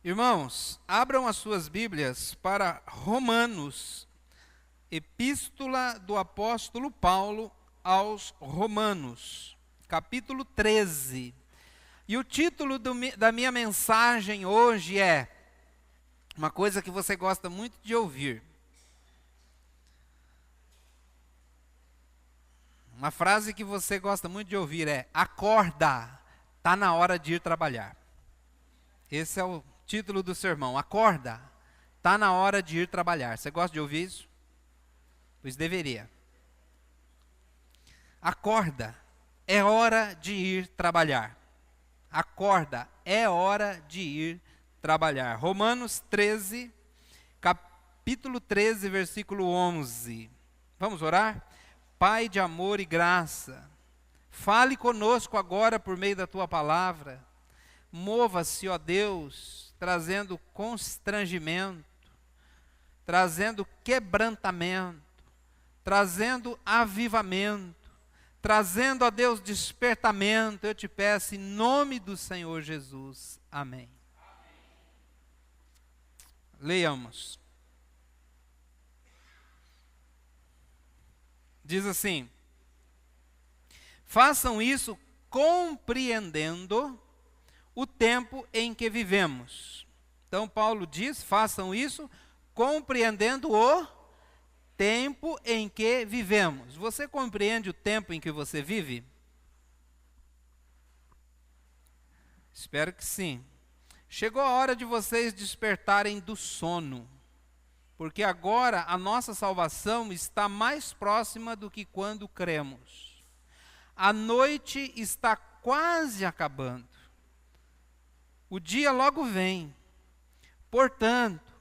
Irmãos, abram as suas Bíblias para Romanos, Epístola do Apóstolo Paulo aos Romanos, capítulo 13. E o título da minha mensagem hoje é uma coisa que você gosta muito de ouvir. Uma frase que você gosta muito de ouvir é: acorda, está na hora de ir trabalhar. Esse é o título do sermão. Acorda, está na hora de ir trabalhar. Você gosta de ouvir isso? Pois deveria. Acorda, é hora de ir trabalhar. Acorda, é hora de ir trabalhar. Romanos 13, capítulo 13, versículo 11. Vamos orar? Pai de amor e graça, fale conosco agora por meio da Tua palavra. Mova-se, ó Deus, trazendo constrangimento, trazendo quebrantamento, trazendo avivamento, trazendo, ó Deus, despertamento. Eu te peço em nome do Senhor Jesus. Amém. Leiamos. Diz assim: façam isso compreendendo o tempo em que vivemos. Então Paulo diz: façam isso compreendendo o tempo em que vivemos. Você compreende o tempo em que você vive? Espero que sim. Chegou a hora de vocês despertarem do sono, porque agora a nossa salvação está mais próxima do que quando cremos. A noite está quase acabando. O dia logo vem. Portanto,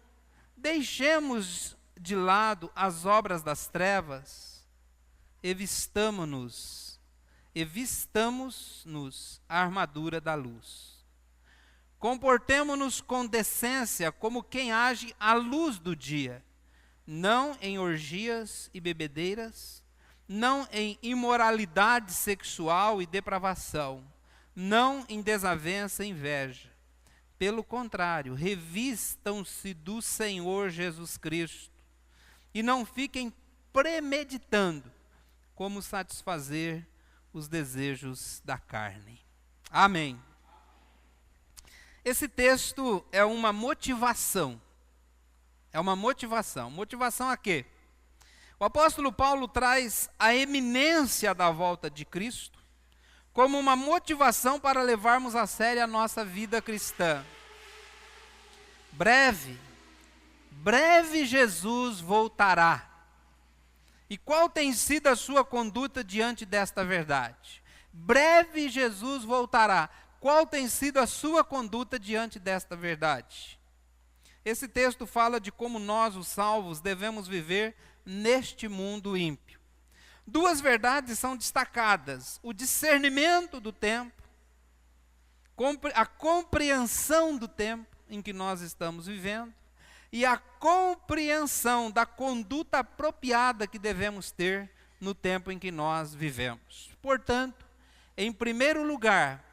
deixemos de lado as obras das trevas, evistamo-nos a armadura da luz. Comportemo-nos com decência como quem age à luz do dia, não em orgias e bebedeiras, não em imoralidade sexual e depravação, não em desavença e inveja. Pelo contrário, revistam-se do Senhor Jesus Cristo e não fiquem premeditando como satisfazer os desejos da carne. Amém. Esse texto é uma motivação. É uma motivação. Motivação a quê? O apóstolo Paulo traz a eminência da volta de Cristo como uma motivação para levarmos a sério a nossa vida cristã. Breve Jesus voltará. E qual tem sido a sua conduta diante desta verdade? Breve Jesus voltará. Qual tem sido a sua conduta diante desta verdade? Esse texto fala de como nós, os salvos, devemos viver neste mundo ímpio. Duas verdades são destacadas: o discernimento do tempo, a compreensão do tempo em que nós estamos vivendo, e a compreensão da conduta apropriada que devemos ter no tempo em que nós vivemos. Portanto, em primeiro lugar,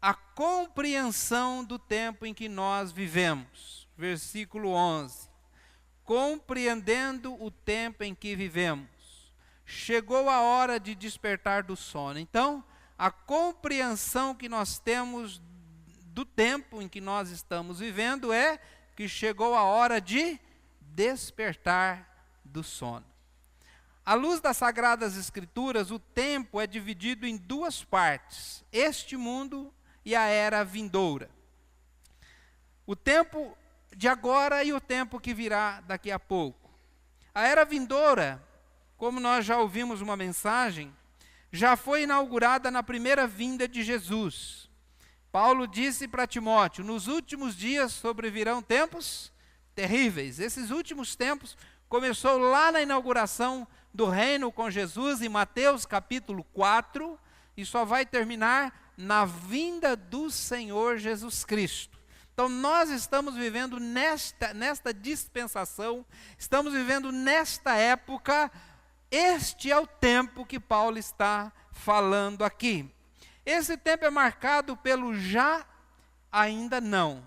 a compreensão do tempo em que nós vivemos. Versículo 11. Compreendendo o tempo em que vivemos. Chegou a hora de despertar do sono. Então, a compreensão que nós temos do tempo em que nós estamos vivendo é que chegou a hora de despertar do sono. À luz das Sagradas Escrituras, o tempo é dividido em duas partes: este mundo e a era vindoura. O tempo de agora e o tempo que virá daqui a pouco. A era vindoura, como nós já ouvimos uma mensagem, já foi inaugurada na primeira vinda de Jesus. Paulo disse para Timóteo: nos últimos dias sobrevirão tempos terríveis. Esses últimos tempos começou lá na inauguração do reino com Jesus, em Mateus capítulo 4, e só vai terminar na vinda do Senhor Jesus Cristo. Então nós estamos vivendo nesta dispensação, estamos vivendo nesta época. Este é o tempo que Paulo está falando aqui. Esse tempo é marcado pelo já, ainda não.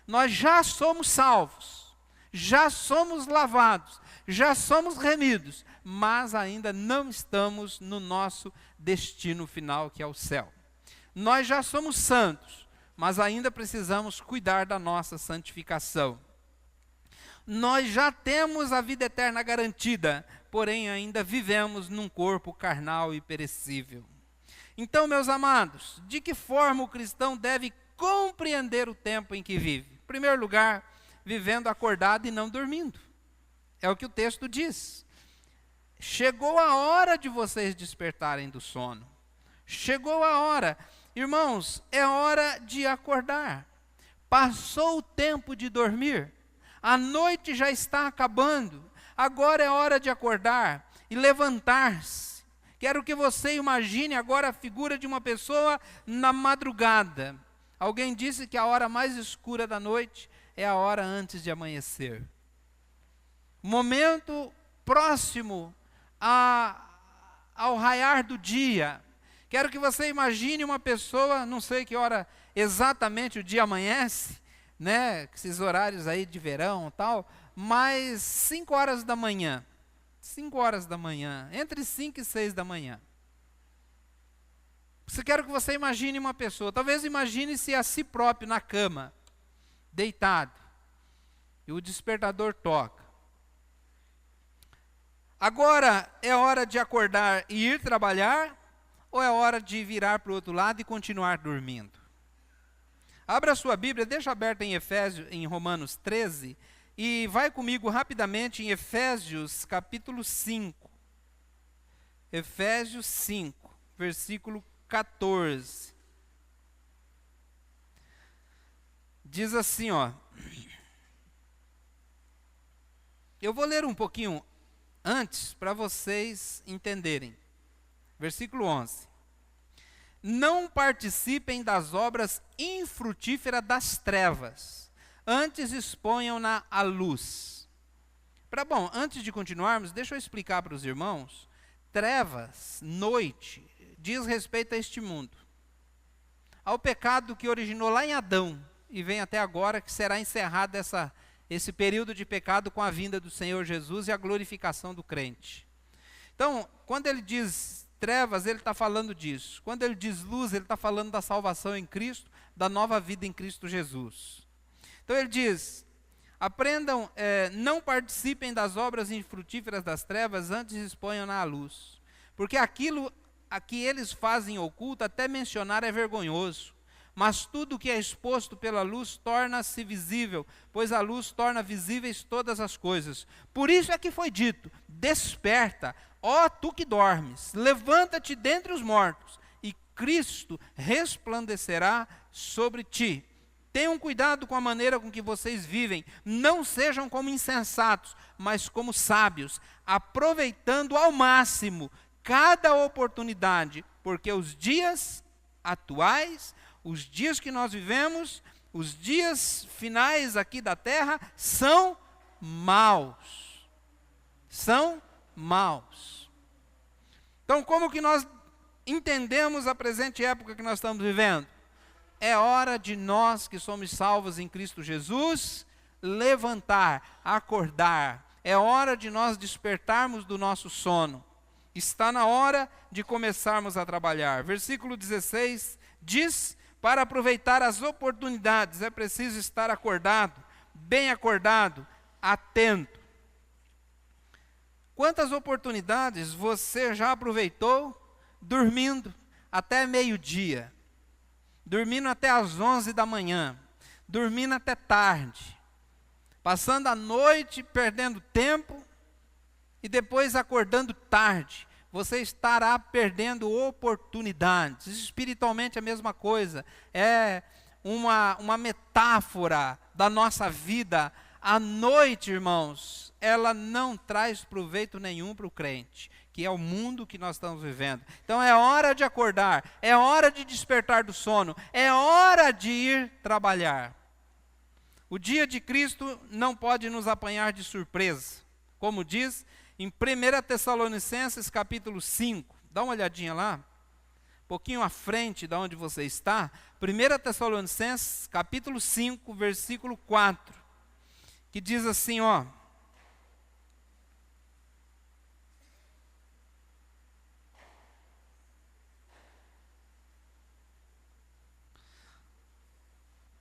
nós já somos salvos, já somos lavados, já somos remidos, mas ainda não estamos no nosso destino final, que é o céu. Nós já somos santos, mas ainda precisamos cuidar da nossa santificação. Nós já temos a vida eterna garantida, porém ainda vivemos num corpo carnal e perecível. Então, meus amados, de que forma o cristão deve compreender o tempo em que vive? Em primeiro lugar, vivendo acordado e não dormindo. É o que o texto diz. Chegou a hora de vocês despertarem do sono. Chegou a hora. Irmãos, é hora de acordar. Passou o tempo de dormir. A noite já está acabando. Agora é hora de acordar e levantar-se. Quero que você imagine agora a figura de uma pessoa na madrugada. Alguém disse que a hora mais escura da noite é a hora antes de amanhecer. Momento próximo ao raiar do dia. Quero que você imagine uma pessoa, não sei que hora exatamente o dia amanhece, né? Esses horários aí de verão e tal, mas 5 horas da manhã. 5 horas da manhã, entre 5 e 6 da manhã. Quero que você imagine uma pessoa, talvez imagine-se a si próprio na cama, deitado, e o despertador toca. Agora é hora de acordar e ir trabalhar, ou é hora de virar para o outro lado e continuar dormindo? Abra a sua Bíblia, deixa aberta em Romanos 13, e vai comigo rapidamente em Efésios capítulo 5. Efésios 5, versículo 14. Diz assim, ó. Eu vou ler um pouquinho antes para vocês entenderem. Versículo 11. Não participem das obras infrutíferas das trevas, antes exponham-na à luz. Bom, antes de continuarmos, deixa eu explicar para os irmãos. Trevas, noite, diz respeito a este mundo. Ao pecado que originou lá em Adão e vem até agora, que será encerrado esse período de pecado com a vinda do Senhor Jesus e a glorificação do crente. Então, quando ele diz trevas, ele está falando disso. Quando ele diz luz, ele está falando da salvação em Cristo, da nova vida em Cristo Jesus. Então ele diz, aprendam, não participem das obras infrutíferas das trevas, antes exponham-na à luz. Porque aquilo a que eles fazem oculto, até mencionar é vergonhoso. Mas tudo que é exposto pela luz torna-se visível, pois a luz torna visíveis todas as coisas. Por isso é que foi dito, desperta, ó tu que dormes, levanta-te dentre os mortos, e Cristo resplandecerá sobre ti. Tenham cuidado com a maneira com que vocês vivem, não sejam como insensatos, mas como sábios, aproveitando ao máximo cada oportunidade, porque os dias atuais, os dias que nós vivemos, os dias finais aqui da terra, são maus. São maus. Então, como que nós entendemos a presente época que nós estamos vivendo? É hora de nós que somos salvos em Cristo Jesus, levantar, acordar. É hora de nós despertarmos do nosso sono. Está na hora de começarmos a trabalhar. Versículo 16 diz, para aproveitar as oportunidades, é preciso estar acordado, bem acordado, atento. Quantas oportunidades você já aproveitou dormindo até meio-dia, dormindo até às 11 da manhã, dormindo até tarde, passando a noite perdendo tempo e depois acordando tarde? Você estará perdendo oportunidades. Espiritualmente é a mesma coisa. É uma metáfora da nossa vida. A noite, irmãos, ela não traz proveito nenhum para o crente, que é o mundo que nós estamos vivendo. Então é hora de acordar, é hora de despertar do sono, é hora de ir trabalhar. O dia de Cristo não pode nos apanhar de surpresa. Como diz em 1 Tessalonicenses capítulo 5, dá uma olhadinha lá. pouquinho à frente de onde você está, 1 Tessalonicenses, capítulo 5, versículo 4, que diz assim, ó.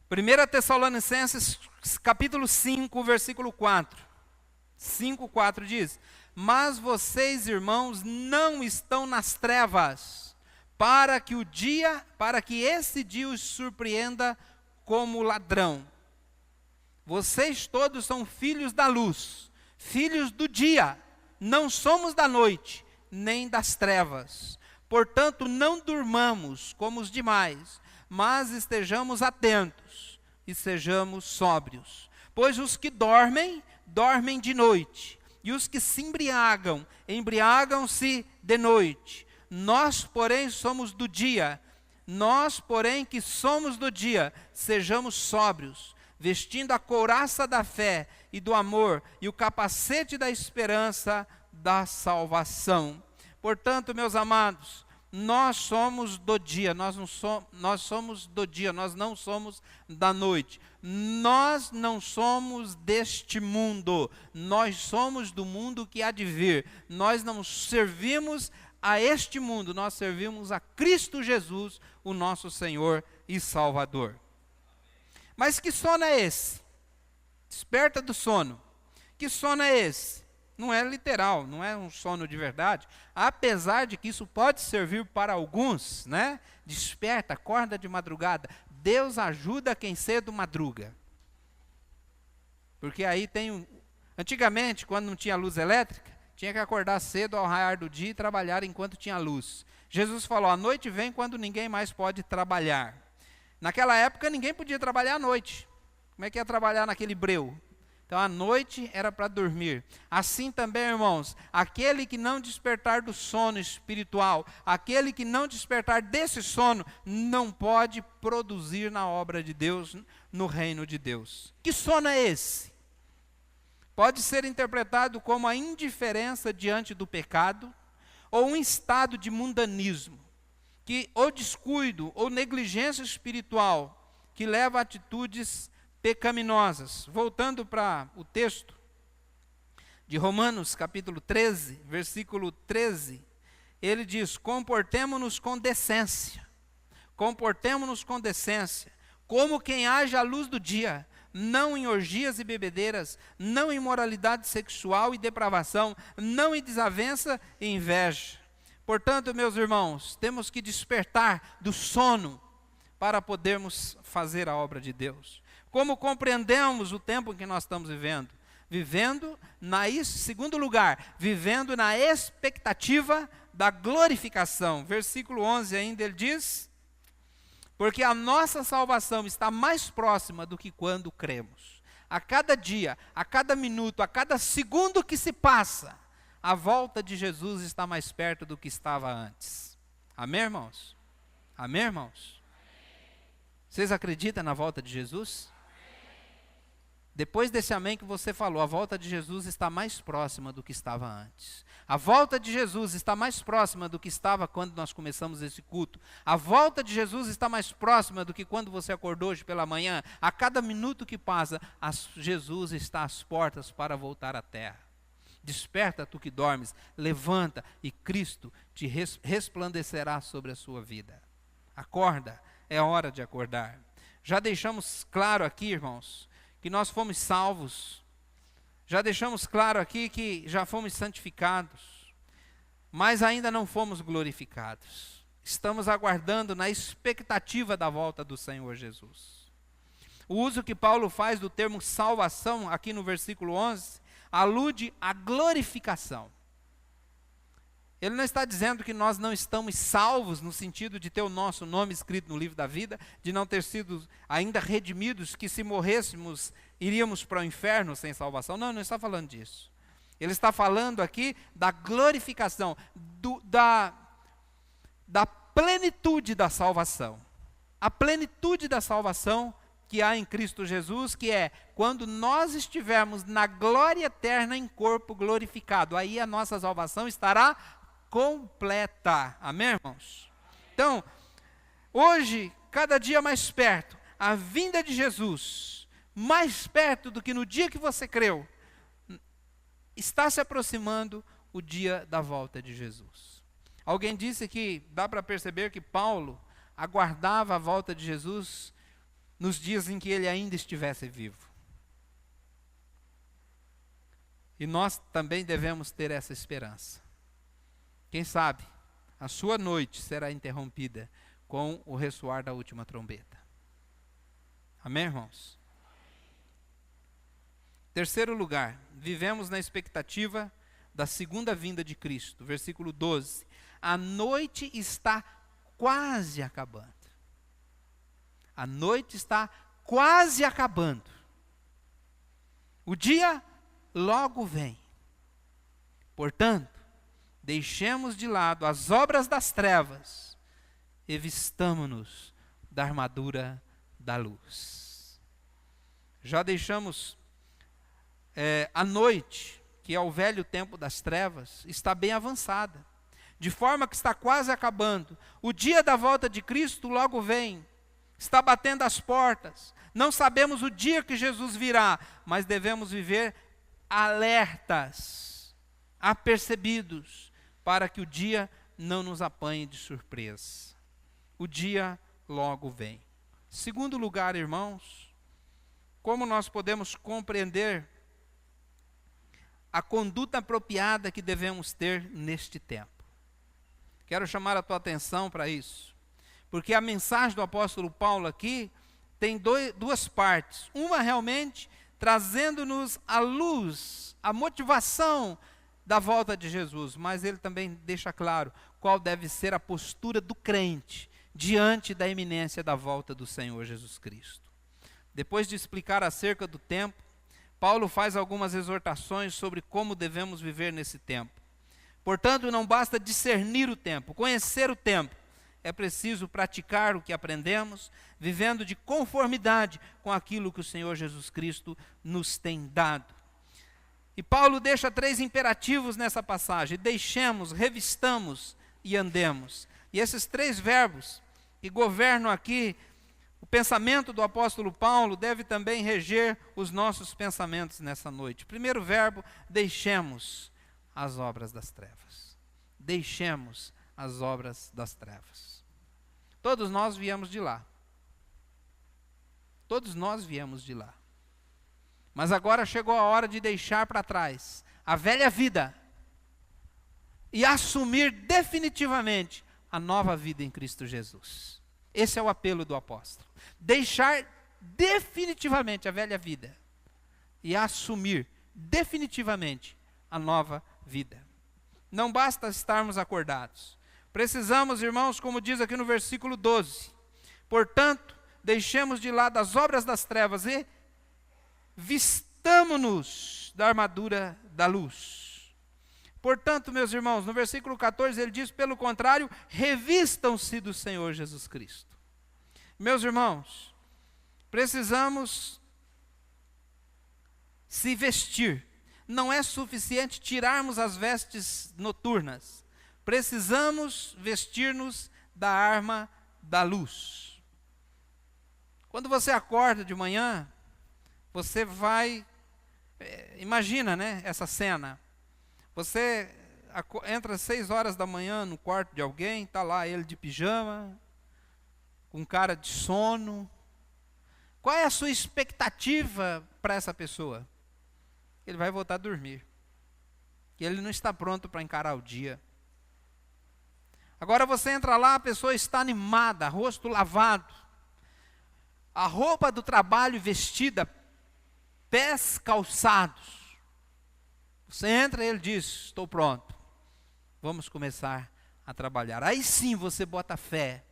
Primeira Tessalonicenses, capítulo 5, versículo 4. 5:4 diz: mas vocês, irmãos, não estão nas trevas, para que esse dia os surpreenda como ladrão. Vocês todos são filhos da luz, filhos do dia, não somos da noite, nem das trevas. Portanto, não durmamos como os demais, mas estejamos atentos e sejamos sóbrios. Pois os que dormem, dormem de noite, e os que se embriagam, embriagam-se de noite. Nós, porém, somos do dia. Nós, porém, que somos do dia, sejamos sóbrios, vestindo a couraça da fé e do amor e o capacete da esperança da salvação. Portanto, meus amados, nós somos do dia, nós somos do dia, nós não somos da noite. Nós não somos deste mundo, nós somos do mundo que há de vir. Nós não servimos a este mundo, nós servimos a Cristo Jesus, o nosso Senhor e Salvador. Mas que sono é esse? Desperta do sono. Que sono é esse? Não é literal, não é um sono de verdade, apesar de que isso pode servir para alguns, né? Desperta, acorda de madrugada. Deus ajuda quem cedo madruga. Porque aí antigamente, quando não tinha luz elétrica, tinha que acordar cedo ao raiar do dia e trabalhar enquanto tinha luz. Jesus falou, a noite vem quando ninguém mais pode trabalhar. Naquela época ninguém podia trabalhar à noite. Como é que ia trabalhar naquele breu? Então a noite era para dormir. Assim também, irmãos, aquele que não despertar do sono espiritual, aquele que não despertar desse sono, não pode produzir na obra de Deus, no reino de Deus. Que sono é esse? Pode ser interpretado como a indiferença diante do pecado, ou um estado de mundanismo, ou descuido, ou negligência espiritual, que leva a atitudes pecaminosas. Voltando para o texto de Romanos, capítulo 13, versículo 13, ele diz, comportemo-nos com decência, como quem age à luz do dia, não em orgias e bebedeiras, não em moralidade sexual e depravação, não em desavença e inveja. Portanto, meus irmãos, temos que despertar do sono para podermos fazer a obra de Deus. Como compreendemos o tempo em que nós estamos vivendo? Segundo lugar, vivendo na expectativa da glorificação. Versículo 11 ainda ele diz, porque a nossa salvação está mais próxima do que quando cremos. A cada dia, a cada minuto, a cada segundo que se passa, a volta de Jesus está mais perto do que estava antes. Amém, irmãos? Amém, irmãos? Vocês acreditam na volta de Jesus? Depois desse amém que você falou, a volta de Jesus está mais próxima do que estava antes. A volta de Jesus está mais próxima do que estava quando nós começamos esse culto. A volta de Jesus está mais próxima do que quando você acordou hoje pela manhã. A cada minuto que passa, Jesus está às portas para voltar à terra. Desperta, tu que dormes, levanta e Cristo te resplandecerá sobre a sua vida. Acorda, é hora de acordar. Já deixamos claro aqui, irmãos, que nós fomos salvos. Já deixamos claro aqui que já fomos santificados, mas ainda não fomos glorificados. Estamos aguardando na expectativa da volta do Senhor Jesus. O uso que Paulo faz do termo salvação, aqui no versículo 11, alude à glorificação. Ele não está dizendo que nós não estamos salvos no sentido de ter o nosso nome escrito no livro da vida, de não ter sido ainda redimidos, que se morrêssemos iríamos para o inferno sem salvação. Não, não está falando disso. Ele está falando aqui da glorificação, da plenitude da salvação. A plenitude da salvação que há em Cristo Jesus, que é quando nós estivermos na glória eterna em corpo glorificado. Aí a nossa salvação estará completa. Amém, irmãos? Então, hoje, cada dia mais perto, a vinda de Jesus, mais perto do que no dia que você creu, está se aproximando o dia da volta de Jesus. Alguém disse que dá para perceber que Paulo aguardava a volta de Jesus nos dias em que ele ainda estivesse vivo. E nós também devemos ter essa esperança. Quem sabe, a sua noite será interrompida com o ressoar da última trombeta. Amém, irmãos? Terceiro lugar, vivemos na expectativa da segunda vinda de Cristo. Versículo 12. A noite está quase acabando. A noite está quase acabando. O dia logo vem. Portanto, deixemos de lado as obras das trevas e vistamo-nos da armadura da luz. Já deixamos a noite, que é o velho tempo das trevas, está bem avançada, de forma que está quase acabando. O dia da volta de Cristo logo vem, está batendo as portas. Não sabemos o dia que Jesus virá, mas devemos viver alertas, apercebidos, para que o dia não nos apanhe de surpresa. O dia logo vem. Segundo lugar, irmãos, como nós podemos compreender a conduta apropriada que devemos ter neste tempo? Quero chamar a tua atenção para isso, porque a mensagem do apóstolo Paulo aqui tem duas partes. Uma realmente trazendo-nos a luz, a motivação da volta de Jesus, mas ele também deixa claro qual deve ser a postura do crente diante da iminência da volta do Senhor Jesus Cristo. Depois de explicar acerca do tempo, Paulo faz algumas exortações sobre como devemos viver nesse tempo. Portanto, não basta discernir o tempo, conhecer o tempo. É preciso praticar o que aprendemos, vivendo de conformidade com aquilo que o Senhor Jesus Cristo nos tem dado. E Paulo deixa 3 imperativos nessa passagem: deixemos, revistamos e andemos. E esses 3 verbos que governam aqui o pensamento do apóstolo Paulo deve também reger os nossos pensamentos nessa noite. Primeiro verbo, deixemos as obras das trevas. Deixemos as obras das trevas. Todos nós viemos de lá. Todos nós viemos de lá. Mas agora chegou a hora de deixar para trás a velha vida e assumir definitivamente a nova vida em Cristo Jesus. Esse é o apelo do apóstolo. Deixar definitivamente a velha vida e assumir definitivamente a nova vida. Não basta estarmos acordados. Precisamos, irmãos, como diz aqui no versículo 12, portanto, deixemos de lado as obras das trevas e vistamo-nos da armadura da luz. Portanto, meus irmãos, no versículo 14 ele diz, pelo contrário, revistam-se do Senhor Jesus Cristo. Meus irmãos, precisamos se vestir. Não é suficiente tirarmos as vestes noturnas. Precisamos vestir-nos da arma da luz. Quando você acorda de manhã, você vai, imagina, né, essa cena. Você entra às 6 horas da manhã no quarto de alguém, está lá ele de pijama, com cara de sono. Qual é a sua expectativa para essa pessoa? Ele vai voltar a dormir. Que ele não está pronto para encarar o dia. Agora você entra lá, a pessoa está animada, rosto lavado, a roupa do trabalho vestida, pés calçados. Você entra e ele diz, estou pronto, vamos começar a trabalhar. Aí sim você bota fé.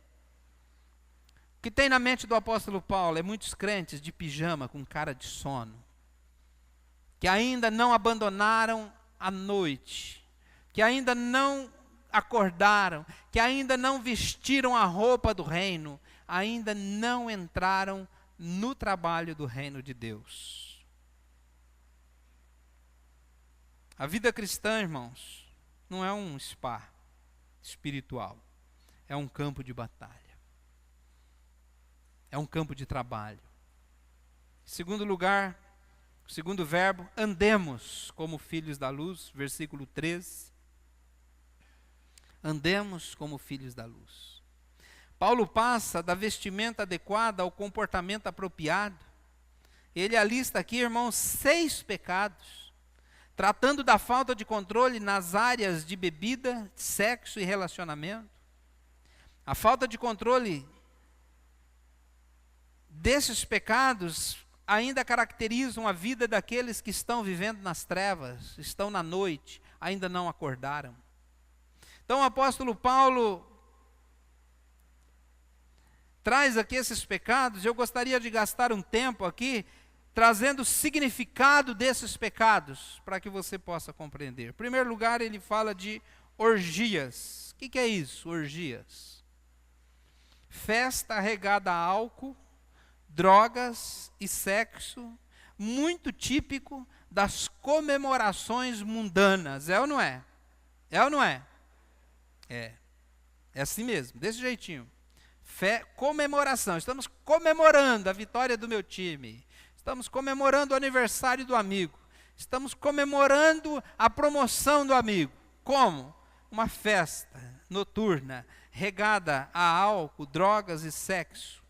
O que tem na mente do apóstolo Paulo é muitos crentes de pijama com cara de sono, que ainda não abandonaram a noite, que ainda não acordaram, que ainda não vestiram a roupa do reino, ainda não entraram no trabalho do reino de Deus. A vida cristã, irmãos, não é um spa espiritual. é um campo de batalha. É um campo de trabalho. Em segundo lugar, o segundo verbo, andemos como filhos da luz, versículo 13. Andemos como filhos da luz. Paulo passa da vestimenta adequada ao comportamento apropriado. Ele alista aqui, irmãos, 6 pecados, tratando da falta de controle nas áreas de bebida, sexo e relacionamento. A falta de controle desses pecados ainda caracterizam a vida daqueles que estão vivendo nas trevas, estão na noite, ainda não acordaram. Então o apóstolo Paulo traz aqui esses pecados. Eu gostaria de gastar um tempo aqui trazendo o significado desses pecados, para que você possa compreender. Em primeiro lugar, ele fala de orgias. O que é isso, orgias? Festa regada a álcool, drogas e sexo, muito típico das comemorações mundanas. É ou não é? É ou não é? É assim mesmo, desse jeitinho. Comemoração, estamos comemorando a vitória do meu time, estamos comemorando o aniversário do amigo, estamos comemorando a promoção do amigo. Como? Uma festa noturna, regada a álcool, drogas e sexo.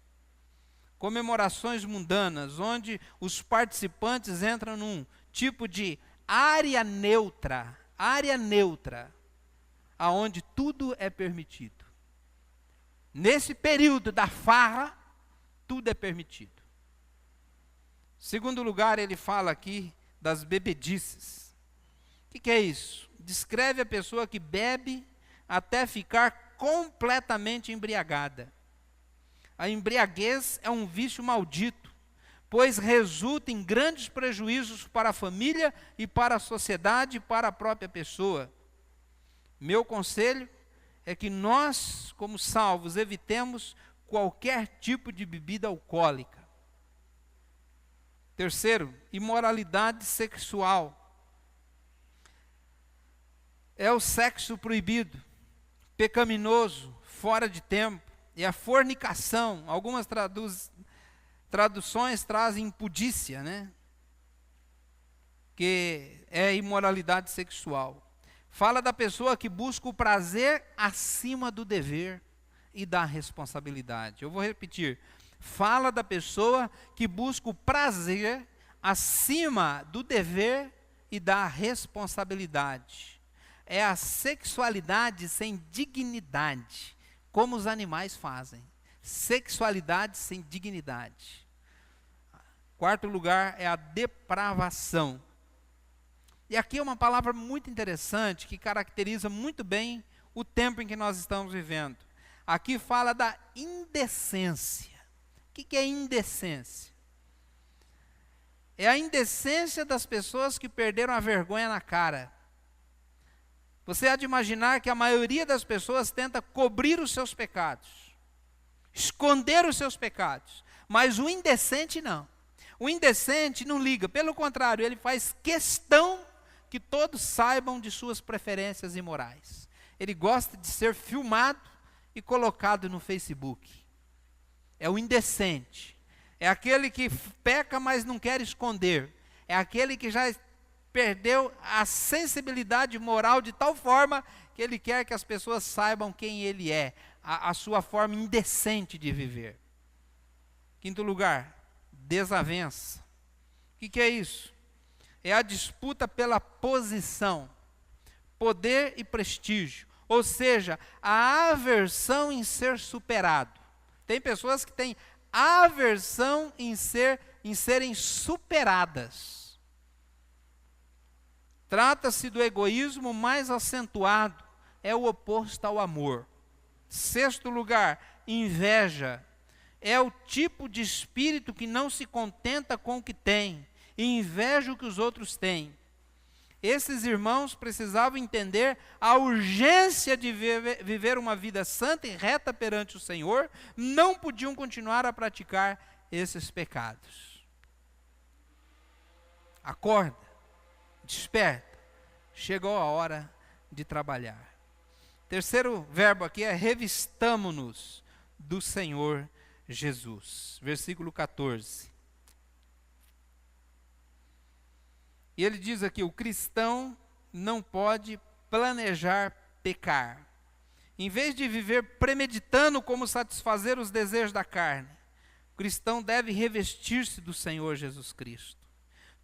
Comemorações mundanas, onde os participantes entram num tipo de área neutra, aonde tudo é permitido. Nesse período da farra, tudo é permitido. Segundo lugar, ele fala aqui das bebedices. O que é isso? Descreve a pessoa que bebe até ficar completamente embriagada. A embriaguez é um vício maldito, pois resulta em grandes prejuízos para a família e para a sociedade e para a própria pessoa. Meu conselho é que nós, como salvos, evitemos qualquer tipo de bebida alcoólica. Terceiro, imoralidade sexual. É o sexo proibido, pecaminoso, fora de tempo. E a fornicação, algumas traduções trazem impudícia, né? Que é imoralidade sexual. Fala da pessoa que busca o prazer acima do dever e da responsabilidade. Eu vou repetir. Fala da pessoa que busca o prazer acima do dever e da responsabilidade. É a sexualidade sem dignidade, como os animais fazem. Sexualidade sem dignidade. Quarto lugar é a depravação. E aqui é uma palavra muito interessante que caracteriza muito bem o tempo em que nós estamos vivendo. Aqui fala da indecência. O que é indecência? É a indecência das pessoas que perderam a vergonha na cara. Você há de imaginar que a maioria das pessoas tenta cobrir os seus pecados, esconder os seus pecados, mas o indecente não. O indecente não liga, pelo contrário, ele faz questão que todos saibam de suas preferências imorais. Ele gosta de ser filmado e colocado no Facebook. É o indecente. É aquele que peca, mas não quer esconder. É aquele que já perdeu a sensibilidade moral de tal forma que ele quer que as pessoas saibam quem ele é, a sua forma indecente de viver. Quinto lugar, desavença. O que é isso? É a disputa pela posição, poder e prestígio, ou seja, a aversão em ser superado. Tem pessoas que têm aversão em serem superadas. Trata-se do egoísmo mais acentuado, é o oposto ao amor. Sexto lugar, inveja. É o tipo de espírito que não se contenta com o que tem e inveja o que os outros têm. Esses irmãos precisavam entender a urgência de viver uma vida santa e reta perante o Senhor, não podiam continuar a praticar esses pecados. Acorda. Desperta, chegou a hora de trabalhar. Terceiro verbo aqui é revistamo-nos do Senhor Jesus. Versículo 14. E ele diz aqui: o cristão não pode planejar pecar. Em vez de viver premeditando como satisfazer os desejos da carne, o cristão deve revestir-se do Senhor Jesus Cristo,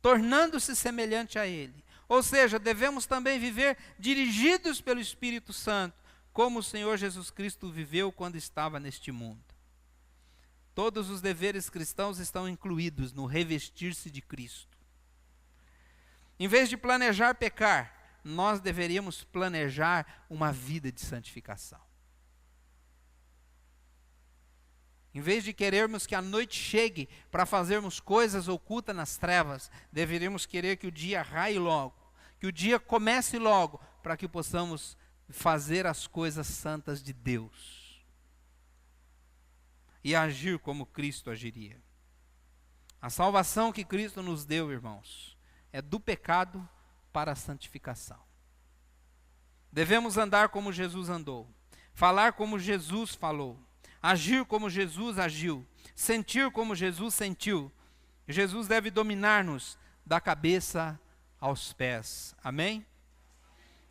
tornando-se semelhante a Ele. Ou seja, devemos também viver dirigidos pelo Espírito Santo, como o Senhor Jesus Cristo viveu quando estava neste mundo. Todos os deveres cristãos estão incluídos no revestir-se de Cristo. Em vez de planejar pecar, nós deveríamos planejar uma vida de santificação. Em vez de querermos que a noite chegue para fazermos coisas ocultas nas trevas, deveríamos querer que o dia raie logo, que o dia comece logo, para que possamos fazer as coisas santas de Deus e agir como Cristo agiria. A salvação que Cristo nos deu, irmãos, é do pecado para a santificação. Devemos andar como Jesus andou, falar como Jesus falou, agir como Jesus agiu, sentir como Jesus sentiu. Jesus deve dominar-nos da cabeça aos pés. Amém?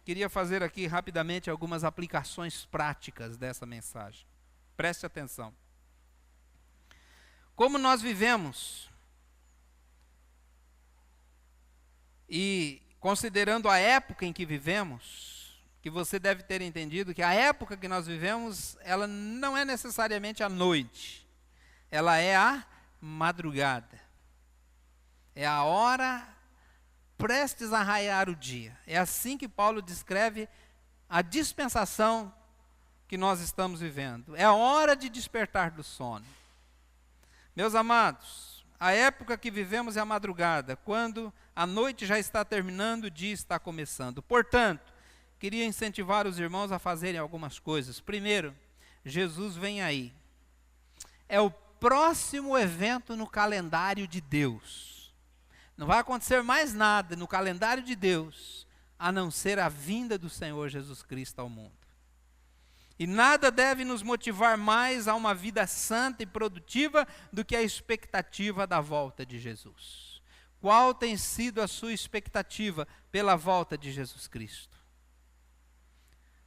Queria fazer aqui rapidamente algumas aplicações práticas dessa mensagem. Preste atenção. Como nós vivemos, e considerando a época em que vivemos, que você deve ter entendido que a época que nós vivemos, ela não é necessariamente a noite, ela é a madrugada. É a hora prestes a raiar o dia. É assim que Paulo descreve a dispensação que nós estamos vivendo. É a hora de despertar do sono. Meus amados, a época que vivemos é a madrugada, quando a noite já está terminando, o dia está começando. Portanto, queria incentivar os irmãos a fazerem algumas coisas. Primeiro, Jesus vem aí. É o próximo evento no calendário de Deus. Não vai acontecer mais nada no calendário de Deus, a não ser a vinda do Senhor Jesus Cristo ao mundo. E nada deve nos motivar mais a uma vida santa e produtiva do que a expectativa da volta de Jesus. Qual tem sido a sua expectativa pela volta de Jesus Cristo?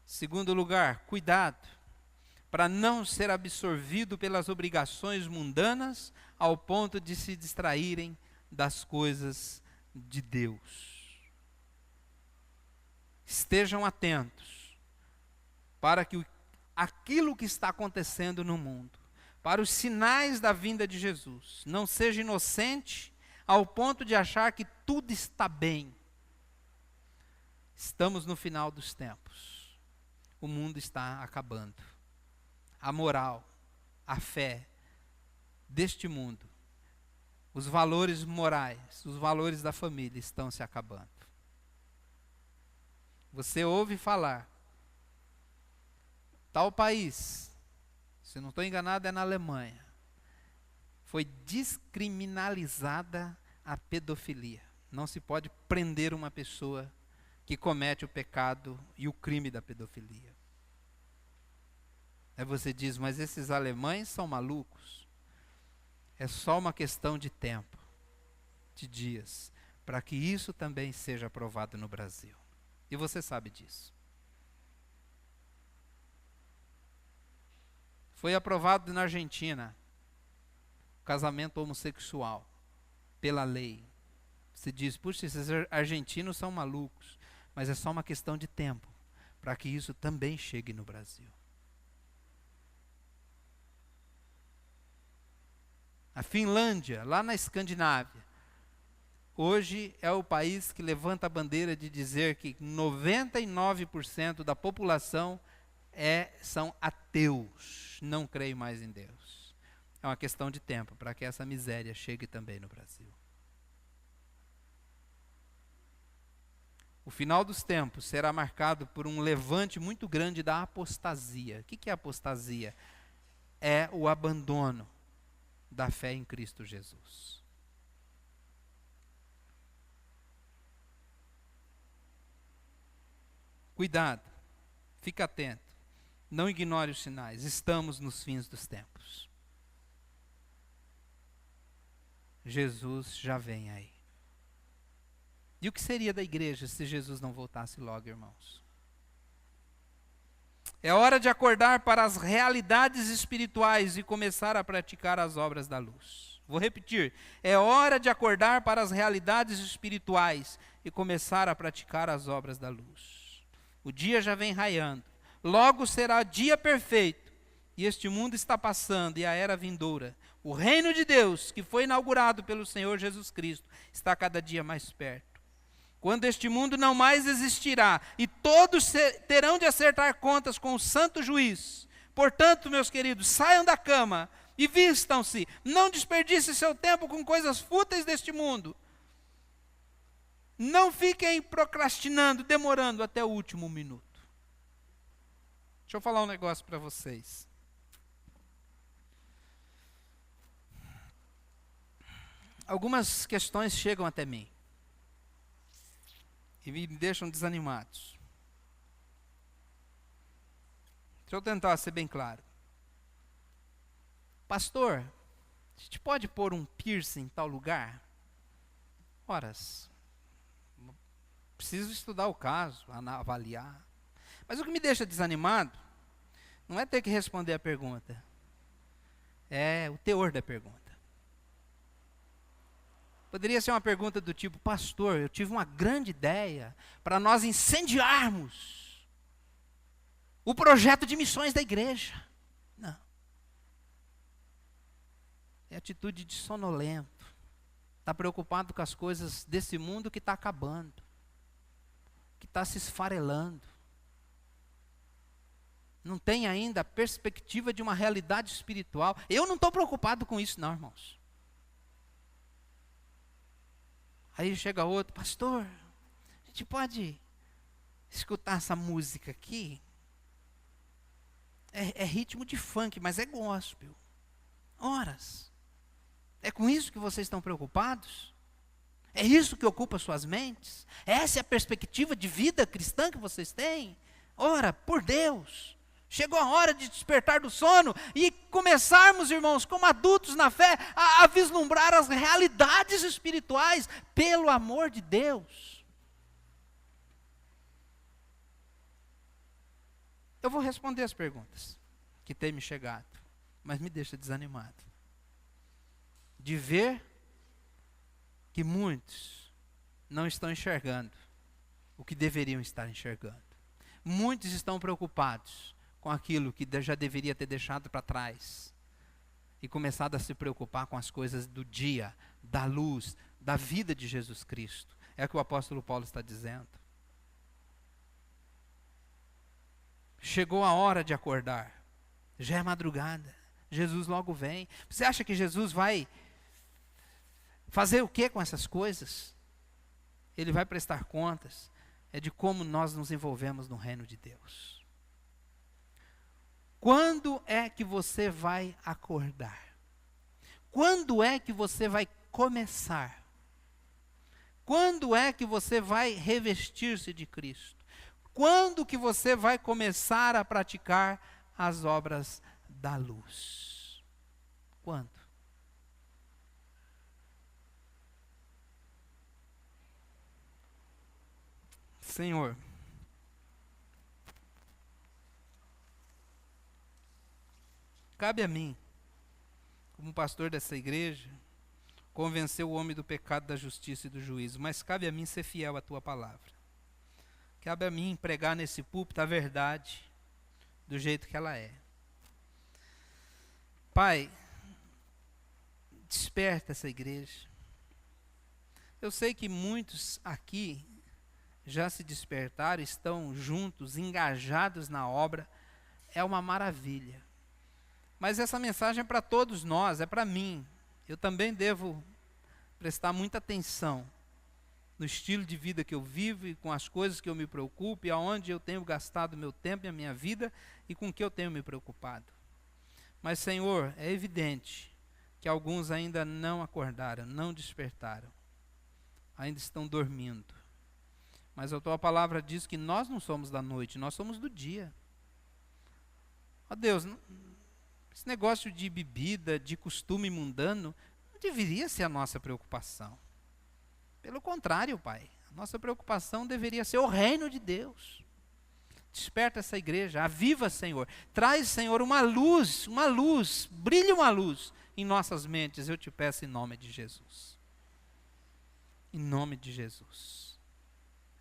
Segundo lugar, cuidado para não ser absorvido pelas obrigações mundanas ao ponto de se distraírem das coisas de Deus. Estejam atentos para que aquilo que está acontecendo no mundo, para os sinais da vinda de Jesus, não seja inocente ao ponto de achar que tudo está bem. Estamos no final dos tempos. O mundo está acabando. A moral, a fé deste mundo, os valores morais, os valores da família estão se acabando. Você ouve falar, tal país, se não estou enganado é na Alemanha, foi descriminalizada a pedofilia. Não se pode prender uma pessoa que comete o pecado e o crime da pedofilia. Aí você diz, mas esses alemães são malucos. É só uma questão de tempo, de dias, para que isso também seja aprovado no Brasil. E você sabe disso. Foi aprovado na Argentina o casamento homossexual, pela lei. Você diz, puxa, esses argentinos são malucos, mas é só uma questão de tempo, para que isso também chegue no Brasil. A Finlândia, lá na Escandinávia, hoje é o país que levanta a bandeira de dizer que 99% da população são ateus, não creem mais em Deus. É uma questão de tempo para que essa miséria chegue também no Brasil. O final dos tempos será marcado por um levante muito grande da apostasia. O que é apostasia? É o abandono da fé em Cristo Jesus. Cuidado, Fica atento. Não ignore os sinais. Estamos nos fins dos tempos. Jesus já vem aí. E o que seria da igreja se Jesus não voltasse logo, irmãos? É hora de acordar para as realidades espirituais e começar a praticar as obras da luz. Vou repetir. É hora de acordar para as realidades espirituais e começar a praticar as obras da luz. O dia já vem raiando. Logo será dia perfeito. E este mundo está passando e a era vindoura. O reino de Deus, que foi inaugurado pelo Senhor Jesus Cristo, está cada dia mais perto. Quando este mundo não mais existirá e todos terão de acertar contas com o santo juiz. Portanto, meus queridos, saiam da cama e vistam-se. Não desperdice seu tempo com coisas fúteis deste mundo. Não fiquem procrastinando, demorando até o último minuto. Deixa eu falar um negócio para vocês. Algumas questões chegam até mim e me deixam desanimados. Deixa eu tentar ser bem claro. Pastor, a gente pode pôr um piercing em tal lugar? Horas. Preciso estudar o caso, avaliar. Mas o que me deixa desanimado não é ter que responder a pergunta. É o teor da pergunta. Poderia ser uma pergunta do tipo: pastor, eu tive uma grande ideia para nós incendiarmos o projeto de missões da igreja. Não. É atitude de sonolento. Está preocupado com as coisas desse mundo que está acabando, que está se esfarelando. Não tem ainda a perspectiva de uma realidade espiritual. Eu não estou preocupado com isso não, irmãos. Aí chega outro: pastor, a gente pode escutar essa música aqui? É ritmo de funk, mas é gospel. Horas. É com isso que vocês estão preocupados? É isso que ocupa suas mentes? Essa é a perspectiva de vida cristã que vocês têm? Ora, por Deus, chegou a hora de despertar do sono e começarmos, irmãos, como adultos na fé, a vislumbrar as realidades espirituais, pelo amor de Deus. Eu vou responder as perguntas que têm me chegado, mas me deixa desanimado de ver que muitos não estão enxergando o que deveriam estar enxergando. Muitos estão preocupados com aquilo que já deveria ter deixado para trás e começado a se preocupar com as coisas do dia, da luz, da vida de Jesus Cristo. É o que o apóstolo Paulo está dizendo. Chegou a hora de acordar. Já é madrugada. Jesus logo vem. Você acha que Jesus vai fazer o que com essas coisas? Ele vai prestar contas. É de como nós nos envolvemos no reino de Deus. Quando é que você vai acordar? Quando é que você vai começar? Quando é que você vai revestir-se de Cristo? Quando que você vai começar a praticar as obras da luz? Quando? Senhor, cabe a mim, como pastor dessa igreja, convencer o homem do pecado, da justiça e do juízo, mas cabe a mim ser fiel à tua palavra. Cabe a mim pregar nesse púlpito a verdade do jeito que ela é. Pai, desperta essa igreja. Eu sei que muitos aqui já se despertaram, estão juntos, engajados na obra. É uma maravilha. Mas essa mensagem é para todos nós, é para mim. Eu também devo prestar muita atenção no estilo de vida que eu vivo e com as coisas que eu me preocupo e aonde eu tenho gastado meu tempo e a minha vida e com o que eu tenho me preocupado. Mas, Senhor, é evidente que alguns ainda não acordaram, não despertaram, ainda estão dormindo. Mas a tua palavra diz que nós não somos da noite, nós somos do dia. Ó Deus, esse negócio de bebida, de costume mundano, não deveria ser a nossa preocupação. Pelo contrário, Pai, a nossa preocupação deveria ser o reino de Deus. Desperta essa igreja, aviva, Senhor. Traz, Senhor, uma luz, brilhe uma luz em nossas mentes, eu te peço em nome de Jesus. Em nome de Jesus.